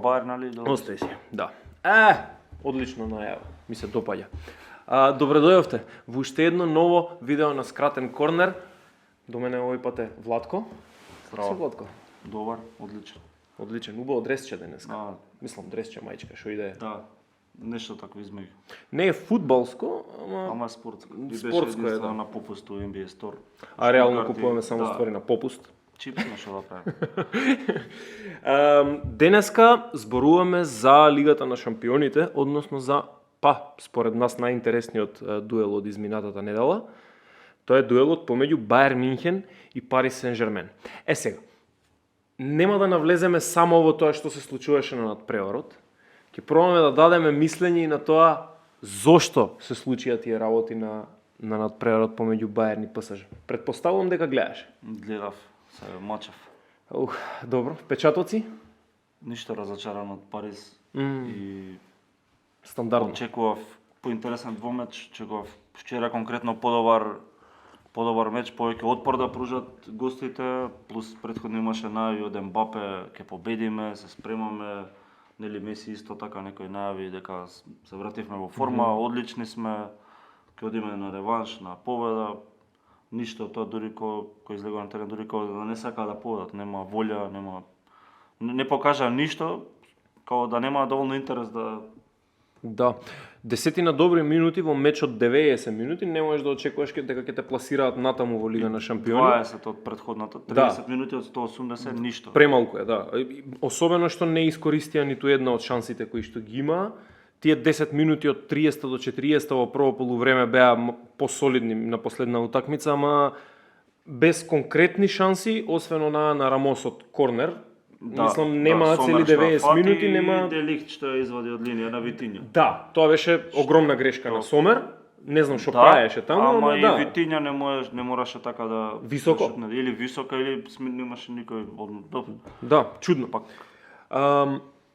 Баер, нали? Остај си, да. Одлично најава, ми се допаѓа. Добре дојдовте во уште едно ново видео на Скратен корнер. До мене овој пат е Владко. Здраво. Си Владко? Добар, одличен. Одличен, убаво дресче денеска. Да, Мислам дресче мајчка, што иде. да. Нешто такво измеѓу. Не е фудбалско, Ама е спортско. И Спортско беше е, единствено да. на попуст у NBA Store. А реално Карти, купуваме само да. ствари на попуст. Чипс на што да правим. Денеска зборуваме за Лигата на шампионите, односно за, според нас најинтересниот дуел од изминатата недела. Тоа е дуелот помеѓу Баер Минхен и Парис Сен-Жермен. Сега, нема да навлеземе само во тоа што се случуваше на надпреварот. Ќе пробаме да дадеме мислење и на тоа зошто се случија тие работи на надпреварот помеѓу Баерн и ПСЖ. Предпоставувам дека гледаш. Гледав, се мачав. Добро, впечатоци? Ништо разочаран од Париз и Стандардно. очекував поинтересен двомеч, очекував вчера конкретно подобар меч, повеќе отпор да пружат гостите, плюс претходно имаше најави од Ембапе, ќе победиме, се спремаме, нели Меси исто така некои најави дека се вративме во форма, одлични сме, ќе одиме на реванш, на победа. Ништо од тоа, дури кој излегува на терен, дури кој да не сака да победат, нема волја, не покажа ништо, као да нема доволно интерес да. Да. Десетина добри минути во меч од 90 минути, не можеш да очекуваш дека ќе те пласираат натаму во Лига на шампиони. 20 од претходната, 30 минути од 180, ништо. Премалку е, да. Особено што не искористија ниту една од шансите кои што ги има. Тие 10 минути од 30 до 40 во прво полувреме беа посолидни на последна утакмица, ама без конкретни шанси, освен она на Рамосот корнер. Да, Мислам, нема Сомер цели што 90 фати минути, нема. И Делихт што ја извади од линија на Витиња. Да, тоа беше огромна грешка на Сомер. Не знам што Да, правеше таму, ама и да. Витиња не мораше така да Високо. да шутне. Или висока, или немаше никој од. Да, чудно. Пак.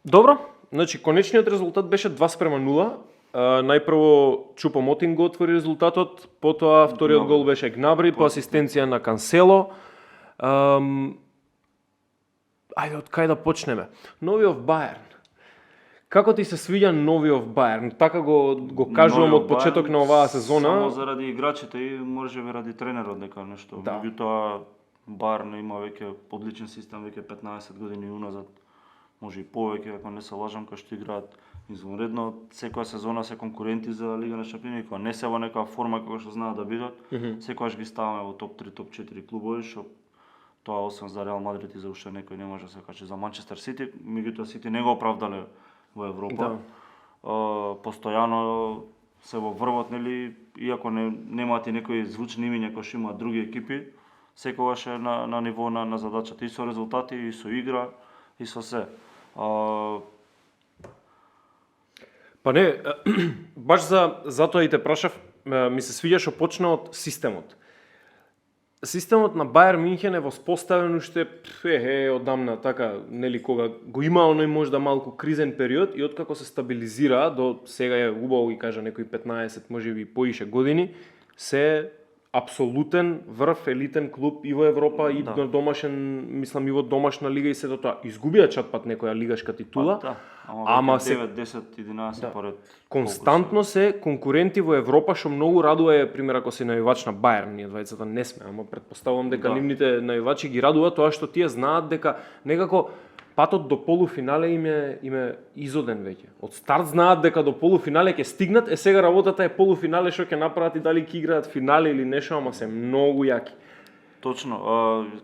Добро, значи конечниот резултат беше 2:0. Најпрво Чупо-Мотинг го отвори резултатот, потоа вториот Гнабри. гол беше Гнабри по асистенција на Кансело. Ајде, од кај да почнеме? Новиот Баерн. Како ти се свиѓа новиот Баерн? Така го кажувам Новиот од почеток Баерн, на оваа сезона. Само заради играчите и може би ради тренерот дека нешто. Да. Меѓутоа Баерн има веќе одличен систем, веќе 15 години уназад. Може и повеќе, ако не се лажам, кај што играат извонредно. Секоја сезона се конкуренти за Лига на шампиони, кога не се во некоја форма како што знаат да бидат. Секогаш ги ставаме во топ 3, топ 4 клубови, што тоа освен за Реал Мадрид и за уште некој не може да се качи за Манчестер Сити, меѓутоа Сити не го оправдале во Европа. Постојано се во врвот, нели, иако немаат и некои звучни имиња кои што имаат други екипи, секогаш е на ниво на задачата и со резултати, и со игра, и со се. Па не, баш затоа и те прашав, ми се свиѓа што почна од системот. Системот на Баер Минхен е воспоставен уште одамна, така, нели, кога го има оној можда малку кризен период и откако се стабилизира до сега е убаво ги кажа некои 15, можеби и поише години, се апсолутен врв елитен клуб и во Европа и на домашен, мислам и во домашна лига и се до тоа. Изгубија чатпат некоја лигашка титула. Ама се 9, 10, 11 поред. Константно се конкуренти во Европа, што многу радува е, пример, ако си највач на Баерн, ние двајцата не сме, ама предпоставувам дека нивните највачи ги радува тоа што тие знаат дека некако патот до полуфинале им е изоден веќе. Од старт знаат дека до полуфинале ќе стигнат, сега работата е полуфинале што ќе направат и дали ќе играат финале или нешто, ама се многу јаки. Точно,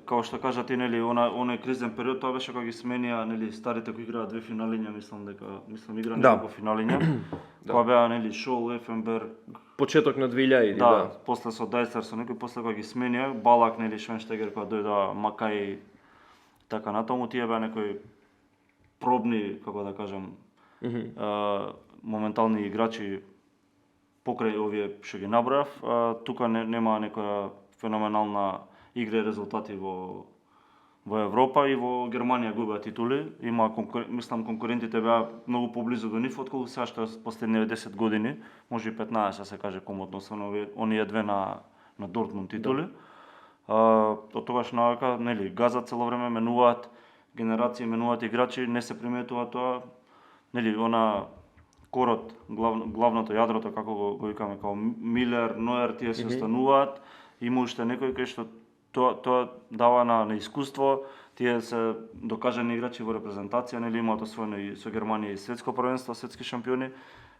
како што кажа ти, нели, оној кризен период, тоа беше кога ги сменија, нели, старите кои играат две финалиња, мислам игра неколку финалиња. Кога беа, нели, Шол, Ефенберг, почеток на 2000, да. После со Дайцер со некој, после кога ги сменија, Балак, нели, Швенштегер кога дојдоа, Макај, така натаму, тие беа некои пробни, како да кажам, моментални играчи покрај овие што ги набројав. Тука нема некоја феноменална игра и резултати во Европа и во Германија губеа титули. Има мислам конкурентите беа многу поблизу до нив отколку сега што последниве 10 години, може и 15 се каже комотно, освен оние две на Дортмунд титули. Од тогаш навака, нели, газат цело време, менуваат генерации менуваат играчи, не се приметува тоа. Нели, она корот, главното јадрото, како го викаме, као Милер, Ноер, тие се остануваат. Има уште некои кои што тоа дава на искуство, тие се докажани играчи во репрезентација, нели имаат освоено и со Германија и светско првенство, светски шампиони,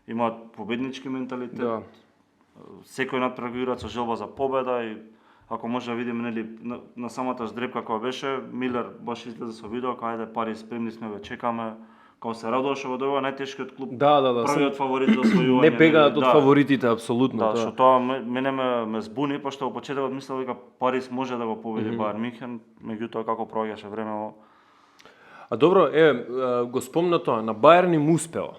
имаат победнички менталитет. Да. Секој надпревар играат со желба за победа и ако може да видиме нели на самата ждрепка која беше, Милер баш излезе со видео, каде пари спремни сме, ве чекаме, као се радува што го добива најтешкиот клуб. Да. Првиот фаворит за освојување. Не бегаат од фаворитите апсолутно. Да, што тоа мене ме збуни, пошто во почетокот мислев дека Париз може да го победи Бајерн Мюнхен, меѓутоа како проаѓаше времево. А добро, го спомна тоа, на Бајерн им успева.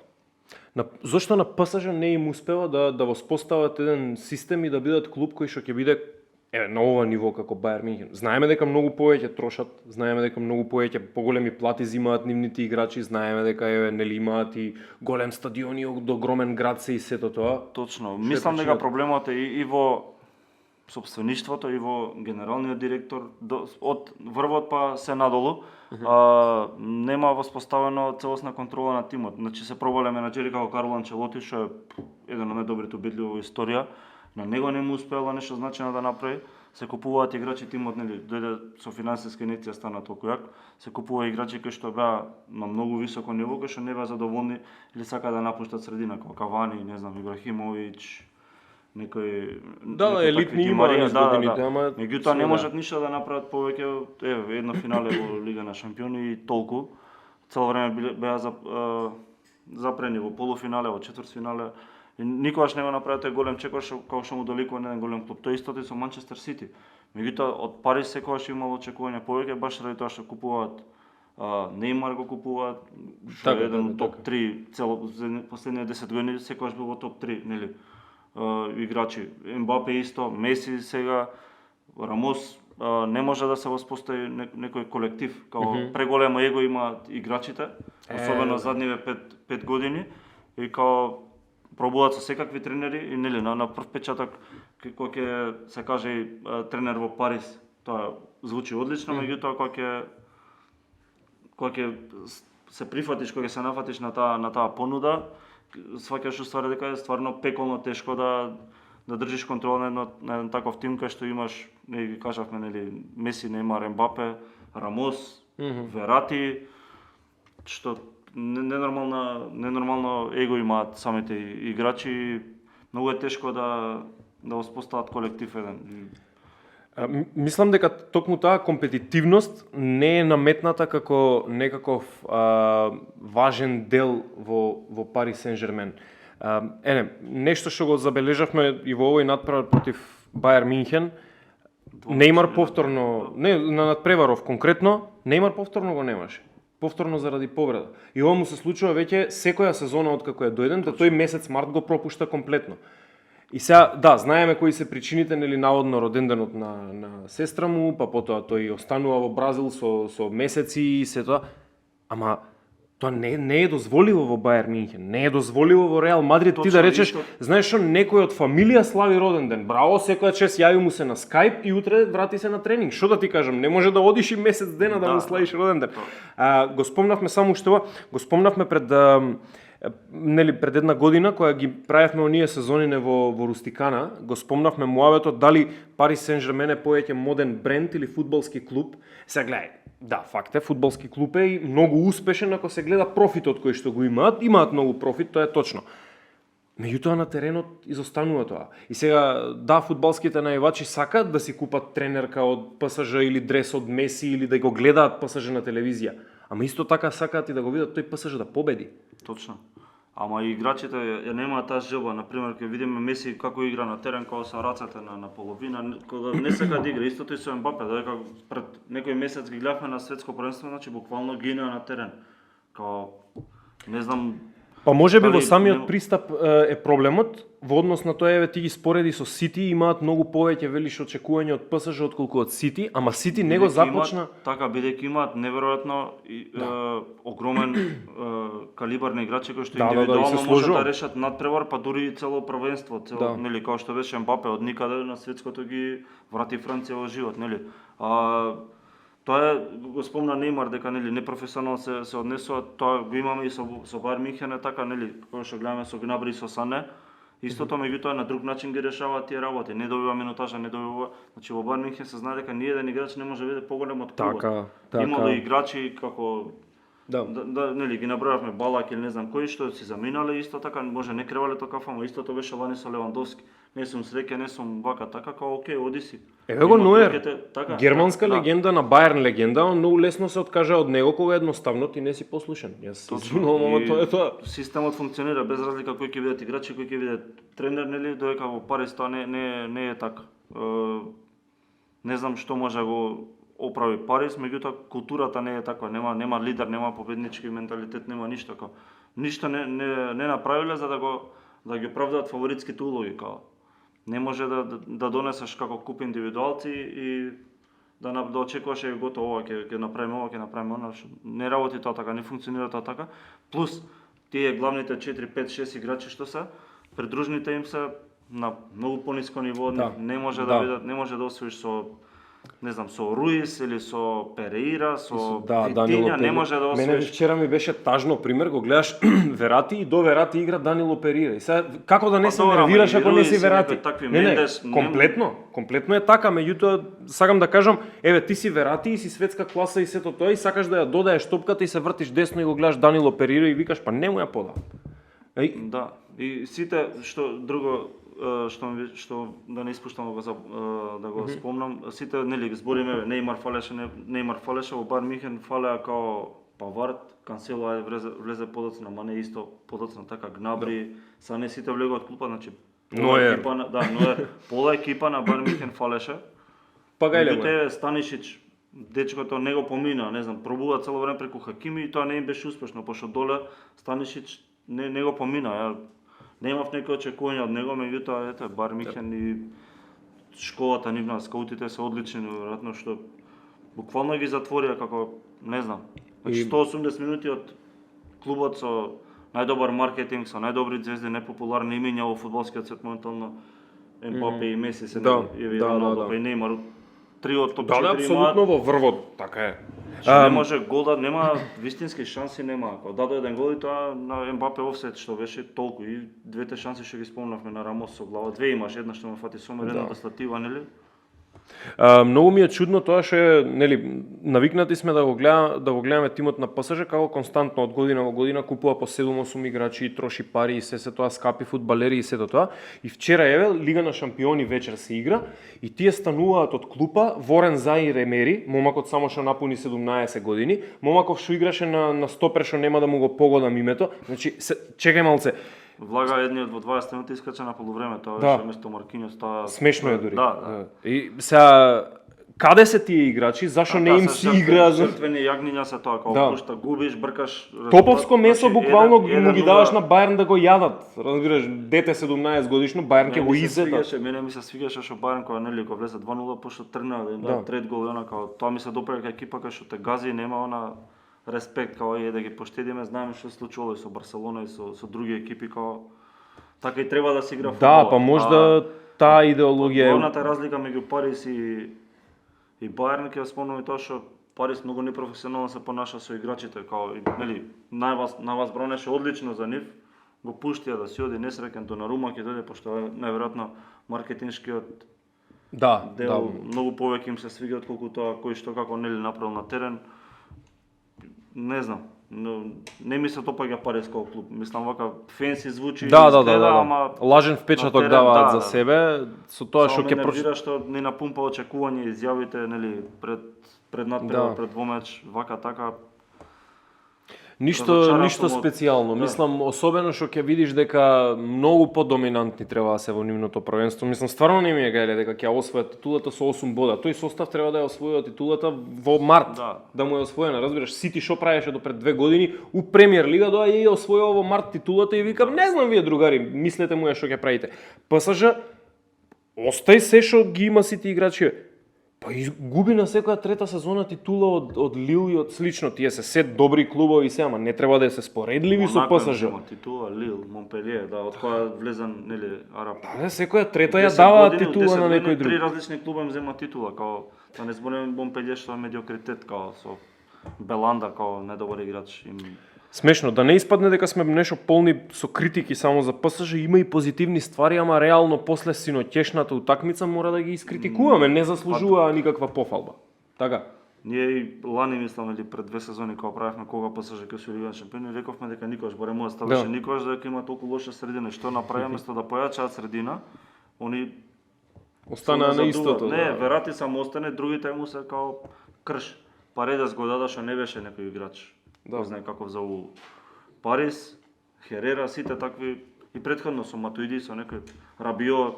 Зошто на ПСЖ не им успева да воспостават еден систем и да бидат клуб кој што ќе биде на ова ниво како Бајерн Мюнхен? Знаеме дека многу повеќе трошат, знаеме дека многу повеќе поголеми плати зимаат нивните играчи, знаеме дека нели имаат и голем стадион и огромен град се и сето тоа. Точно. Мислам дека проблемот е и во сопствеништвото и во генералниот директор од врвот па се надолу. Нема воспоставено целосна контрола на тимот. Значи се пробале менаџери како Карло Анчелоти, што е еден од најдобрите убедливи во историја. На него не му успеало нешто значајно да направи. Се купуваат играчи, тимот нели дојде со финансиска инjekција, стана толку јак. Се купува играчи кои што беа на многу високо ниво, кои што не беа задоволни или сакаат да напуштат средина, како Кавани, не знам, Ибрахимовиќ, некои елитни има низ годините, ама меѓутоа не можат ништо да направат повеќе. Едно финале во Лига на шампиони и толку. Цело време беа запрени во полуфинале, во четвртфинале. И никогаш не го направи тој голем чекор како што му доликува на еден голем клуб. Тоа истото и со Манчестер Сити. Меѓутоа од Париз секогаш имало очекување повеќе, баш заради тоа што купуваат Неймар го купуваат, што е еден од топ 3 цело последните 10 години, секогаш бил во топ 3, нели? Играчи. Ембапе исто, Меси сега, Рамос, не може да се воспостави некој колектив, као преголемо его имаат играчите, особено задниве 5 години, и као пробуваат со секакви тренери и нели на прв печаток кога ќе се каже и тренер во Париз, тоа звучи одлично, меѓутоа кога ќе се прифатиш, кога ќе се нафатиш на таа понуда, сваќаш уствари дека е стварно пеколно тешко да држиш контрола на еден таков тим кај што имаш, ги кажавме нели Меси, Неймар, Ембапе, Рамос, Верати, што ненормално его имаат самите играчи, многу е тешко да воспостават колектив еден. Мислам дека токму таа компетитивност не е наметната како некаков важен дел во Пари Сен-Жермен. Нешто што го забележавме и во овој надпревар против Бајерн Мюнхен, Неймар повторно, не на надпреваров конкретно, Неймар повторно го немаше. Повторно заради повреда. И ова му се случува веќе секоја сезона откако е дојден, да тој месец март го пропушта комплетно. И сега, да, знаеме кои се причините, нели наводно роденденот на сестра му, па потоа тој останува во Бразил со месеци и се тоа. Ама тоа не е дозволиво во Бајерн Мюнхен, не е дозволиво во Реал Мадрид. Точно, ти да речеш, знаеш што, некој од фамилија слави роден ден. Браво, секоја чест, јави му се на Скайп и утре врати се на тренинг. Што да ти кажам, не може да одиш и месец дена да му славиш роден ден. Го спомнавме само уште ова, го спомнавме пред една година кога ги правевме оние сезонине во Рустикана, го спомнавме муабетот дали Пари Сен-Жермен е повеќе моден бренд или фудбалски клуб. Сега гледај, да, факт е, фудбалски клуб е и многу успешен ако се гледа профитот кој што го имаат многу профит, тоа е точно. Меѓутоа на теренот изостанува тоа. И сега, да, фудбалските најавачи сакаат да си купат тренерка од ПСЖ или дрес од Меси или да го гледаат ПСЖ на телевизија. Ама исто така сакаат и да го видат тој ПСЖ да победи. Точно. Ама и играчите ја немаат таа желба, например, кога видиме Меси како игра на терен, кога со рацете на половина, кога не сака да игра, истото и со Ембапе, додека пред некој месец ги гледавме на светско првенство, значи буквално гинува на терен. Као не знам. Па можеби во самиот пристап е проблемот, во однос на тоа еве ти ги спореди со Сити, имаат многу повеќе велиш очекувања од ПСЖ отколку од Сити, ама Сити него започна така бидејќи имаат неверојатно огромен калибар на играчи кои што индивидуално можат да решат надпревар, па дури и цело првенство, нели како што беше Ембапе од никаде на светското ги врати Франција во живот, нели. Тоа го спомна Неймар дека нели непрофесионално се однесува, тоа го имаме и со Бајерн Мюнхен така нели, кога што гледаме со Гнабри и со Сане. Истото, меѓутоа на друг начин ги решаваат тие работи. Не добива минутажа, не добива. Значи во Бајерн Мюнхен се знае дека ни еден играч не може да биде поголем од клубот. Така. Имало играчи како Да. нели ги набројавме Балак или не знам кои што си заминале, исто така може не кревалето кафа, ама истото беше лани со Левандовски. Не сум среќен, не сум вака така, као окей, оди си. Еве го Ноер, така, германска да. легенда на Бајерн легенда, он многу лесно се откажа од него кога едноставно ти не си послушен. Јас извинувам, ама тоа е тоа. Системот функционира без разлика кој ќе бидат играчи, кој ќе биде тренер, нели, додека во Париз тоа не е така. Не знам што може да го оправи Париз, меѓутоа културата не е таква, нема лидер, нема победнички менталитет, нема ништо како. Ништо не направиле за да ги оправдаат фаворитските улоги како. Не може да донесеш како куп индивидуалци и да очекуваш готово ова ќе направиме ова, ќе направиме она. Не работи тоа така, не функционира тоа така. Плюс тие главните 4, 5, 6 играчи што се, придружните им се на многу пониско ниво, не може да бидат, не може да освоиш со не знам, со Руис или со Переира, со Витиња, не може да освоиш. Мене вчера ми беше тажно пример, го гледаш Верати и до Верати игра Данило Переира. И сега како да не се нервираш ако не си Верати? Комплетно е така, меѓутоа сакам да кажам, еве ти си Верати и си светска класа и сето тоа и сакаш да ја додаеш топката и се вртиш десно и го гледаш Данило Переира и викаш па нему ја пода. Да, и сите што друго што да не испуштам да го спомнам, сите нели збориме Неймар фалеше во Бајерн Мюнхен, фалеа као Павард, Кансело влезе подоцна, ама не исто подоцна така Гнабри, са не сите влегоа од клупа, значи Ноер, пола екипа на Бајерн Мюнхен фалеше. Пагајле му. Станишич, дечкото не го помина, не знам, пробува цело време преку Хакими и тоа не им беше успешно, пошто доле Станишич не го помина. Немав некои очекувања од него, меѓутоа ете Бајерн Мюнхен и школата нивна, скаутите се одлични, веројатно што буквално ги затворија како не знам. Значи 180 минути од клубот со најдобар маркетинг, со најдобри звезди, непопуларни имиња во фудбалскиот свет моментално, Ембапе и Меси се Роналдо и Неймар. Три од топ 4 апсолутно во врвот, така е. Не може гол да нема вистински шанси, нема. Кога даде еден гол и тоа на Ембапе офсет што беше толку и двете шанси што ги спомнавме на Рамос со глава. Две имаш, една што ме фати Сомер, едната статива, нели? Многу ми е чудно тоа што е, нели, навикнати сме да го гледаме тимот на ПСЖ како константно од година во година купува по 7-8 играчи, троши пари и се тоа скапи фудбалери и сето тоа. И вчера еве Лига на шампиони вечер се игра и тие стануваат од клупа Ворен Заир Емери, момакот само што напуни 17 години, момаков што играше на стопер што нема да му го погодам името. Значи чекај малце. Влага едниот во 20 минути искача на полувреме, тоа беше место Маркиньос, тоа смешно е дури. Да. И сега каде се тие играчи? Зашо не им си играат? Жртвени јагниња се тоа, како пушта, губиш, бркаш. Топовско месо буквално му ги даваш на Бајерн да го јадат. Разбираш, дете 17 годишно, Бајерн ќе го изета. Мене ми се свигаше што Бајерн кога нели кога влезе 2:0 пошто тргна да им дадат трет гол и она како тоа ми се допаѓа екипа кај што те гази, нема она респект као да ги поштедиме, знаеме што се случувало и со Барселона и со други екипи као така и треба да се игра фудбал. Да, па можда таа идеологија е. Главната разлика меѓу Париз и Бајерн ќе спомнам и тоа што Париз многу непрофесионално се понаша со играчите, као нели Навас бронеше одлично за нив, го пуштија да си оди несреќен Донарума ќе дојде пошто најверојатно маркетиншкиот дел многу повеќе им се свига отколку тоа кој што како нели направил на терен. Не знам, но не ми се допаѓа Париз како клуб. Мислам вака фенси звучи, ама лажен впечаток даваат за себе со тоа што ќе нервира што не напумпа очекување изјавите нели пред надпревар, пред двомеч, вака така. Ништо специјално. Мислам особено што ќе видиш дека многу подоминантни треба да се во нивното првенство. Мислам стварно не ми е гајле дека ќе освојат титулата со 8 бода. Тој состав треба да ја освои титулата во март. Да му е освоена, разбираш, Сити што правеше до пред 2 години у Премиер Лига доаѓа и освојува во март титулата и викам не знам вие другари, мислете му што ќе правите. ПСЖ остај се што ги има сите играчи. Па губи на секоја трета сезона титула од Лил и од слично. Тие се добри клубови се, ама не треба да се споредливи со ПСЖ. Титула Лил, Монпелие, од која влезан нели Араб. Секоја трета ја дава титула на некој друг. Три различни клуба им зема титула, као Да не зборувам Момпелје што е медиокритет као со Беланда као недобар играч. Смешно, да не испадне дека сме нешто полни со критики само за ПСЖ, има и позитивни ствари, ама реално после синоќешната утакмица мора да ги искритикуваме, не заслужуваа никаква пофалба. Така. Ние и лани мислам или пред 2 сезони кога правевме кога ПСЖ ќе се лига шампион, рековме дека никош, барем моја ставаше никош дека има толку лоша средина. Што направи место да појачаат средина, они Останаа на истото. Не, Верати само остане, другите му се као крш. Паредес го дада што не беше некој играч. Да, знае каков за Парис, Херера, сите такви и претходно со Матуиди, со некој Рабио.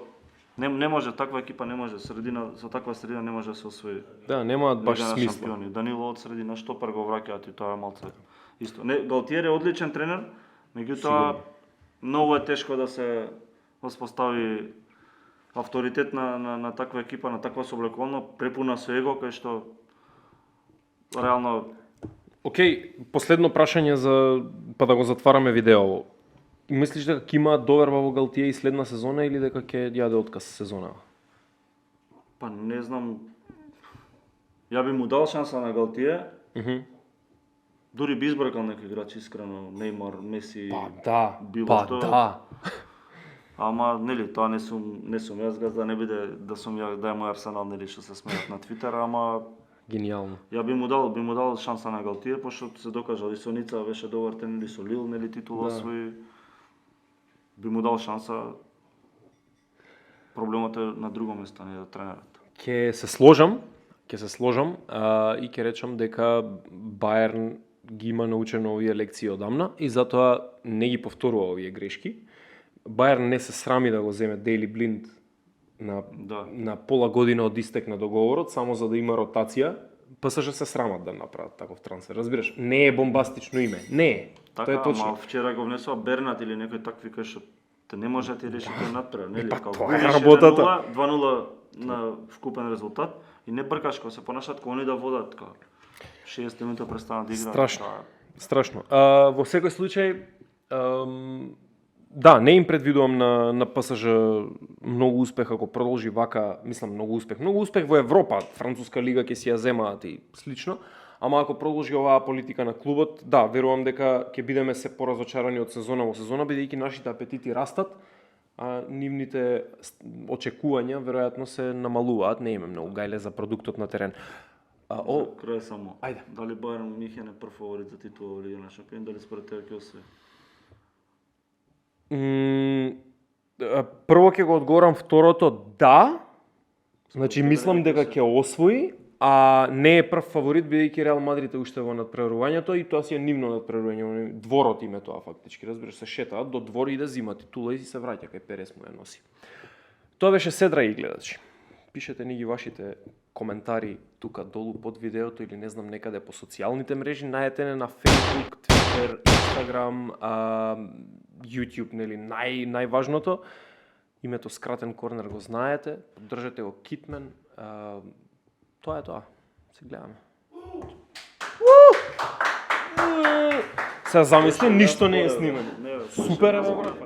Не може таква екипа, не може средина, со таква средина не може да се освои. Да, немаат баш смисла. Шампиони. Данило од средина штопер го враќаат и тоа е малце исто. Не, Галтиер е одличен тренер, меѓутоа многу е тешко да се воспостави авторитет на таква екипа, на таква соблеколно, препуна со его, кај што реално. Океј, последно прашање за па да го затвараме видео. Мислиш дека ќе имаат доверба во Галтие и следна сезона или дека ќе јаде отказ сезонава? Па не знам. Ја би му дал шанса на Галтие. Дури би избракал некој играч искрено, Неймар, Меси. Па да, било што. Да. Ама нели тоа не сум јас газда, не биде да сум ја да е мој Арсенал нели што се смеат на Твитер, ама гениално. Ја би му дал шанса на Галтие, пошто се докажал и со Ница беше добар тренер, и со Лил нели титула освои. Би му дал шанса. Проблемот е на друго место, не да тренерот. Ќе се сложам и ќе речам дека Баерн ги има научено овие лекции одамна и затоа не ги повторува овие грешки. Баерн не се срами да го земе Дейли Блинд на пола година од истек на договорот, само за да има ротација. ПСЖ се срамат да направат таков трансфер. Разбираш, не е бомбастично име. Не е. Така, тоа е точно. Ама вчера го внесува Бернат или некој такви кај што те не може да ти реши тој надпревар, нели? Па Као тоа е работата. 2-0 на вкупен резултат и не бркаш кога се понашат кога они да водат као 60 минути престанат да играат. Страшно. Во секој случај да, не им предвидувам на ПСЖ многу успех ако продолжи вака, мислам многу успех во Европа, француска лига ќе си ја земаат и слично, ама ако продолжи оваа политика на клубот, да, верувам дека ќе бидеме се поразочарани од сезона во сезона, бидејќи нашите апетити растат, а нивните очекувања веројатно се намалуваат, не име многу гајле за продуктот на терен. Крај само. Ајде. Дали Баерн Мюнхен е прв фаворит за титула во Лига на шампиони, дали според тебе ќе освои? Прво ќе го одговорам, второто да. Значи мислам дека ќе освои, а не е прв фаворит бидејќи Реал Мадрид е уште во надпреварувањето и тоа си е нивно надпреварување, дворот им е тоа фактички, разбираш, се шетаат до двор и да зима титула и се враќа кај Перес му ја носи. Тоа беше се, драги гледачи. Пишете ни ги вашите коментари тука долу под видеото или не знам некаде по социјалните мрежи, најдете не на Facebook, Twitter, Instagram, YouTube, нели најважното. Името Скратен корнер го знаете, поддржете го Китмен. Тоа е тоа. Се гледаме. Се замисли, ништо не е снимано. Супер е, брат.